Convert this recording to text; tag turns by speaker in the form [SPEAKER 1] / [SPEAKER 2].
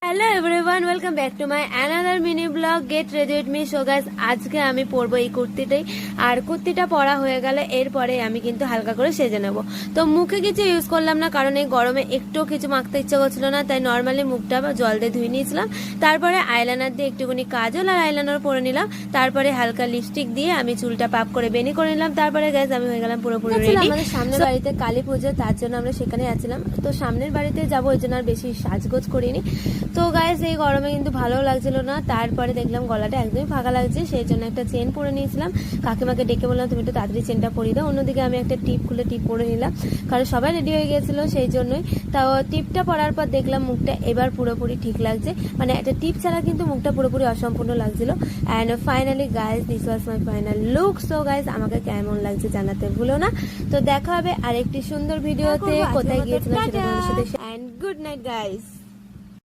[SPEAKER 1] Hello everyone, welcome back to my another mini blog get ready with me. So guys, আজকে আমি পরবো এই কুর্তিটাই। আর কুর্তিটা পরা হয়ে গেলে এরপরে আমি কিন্তু হালকা করে সেজে নেব। তো মুখে কিছু ইউজ করলাম না, কারণ এই গরমে একটু কিছু মাখতে ইচ্ছা করছিল না, তাই নর্মালি মুখটা জল দিয়ে ধুয়ে নিয়েছিলাম। তারপরে আইলাইনার দিয়ে একটুখানি কাজল আর আইলাইনার পরে নিলাম। তারপরে হালকা লিপস্টিক দিয়ে আমি চুলটা পাপ করে বেনি করে নিলাম। তারপরে গাইস আমি হয়ে গেলাম পুরোপুরি রেডি। আমাদের সামনের বাড়িতে কালী পুজো, তার জন্য আমরা সেখানে যাচ্ছিলাম। তো সামনের বাড়িতে যাবো, ওই জন্য আর বেশি সাজগোজ করিনি। তো গাইস এই গরমে কিন্তু ভালো লাগছিল না। তারপরে দেখলাম গলাটা একদমই ফাঁকা লাগছে, সেই জন্য একটা চেন পরে নিয়েছিলাম। কাকিমাকে ডেকে বললাম তুমি একটু তাড়াতাড়ি চেনটা পরিয়ে দাও। অন্যদিকে আমি একটা টিপ খুলে টিপ পরে নিলাম, কারণ সবাই রেডি হয়ে গেছিল সেই জন্যই। তাও টিপটা পরার পর দেখলাম মুখটা এবার পুরোপুরি ঠিক লাগছে, মানে একটা টিপ ছাড়া কিন্তু মুখটা পুরোপুরি অসম্পূর্ণ লাগছিল। And finally guys, this was my final look. So guys, আমাকে কেমন লাগছে জানাতে ভুলো না। তো দেখা হবে আরেকটি সুন্দর ভিডিওতে। কোথায় গিয়েছিলাম সেটা তোমাদের সাথে। And good night guys.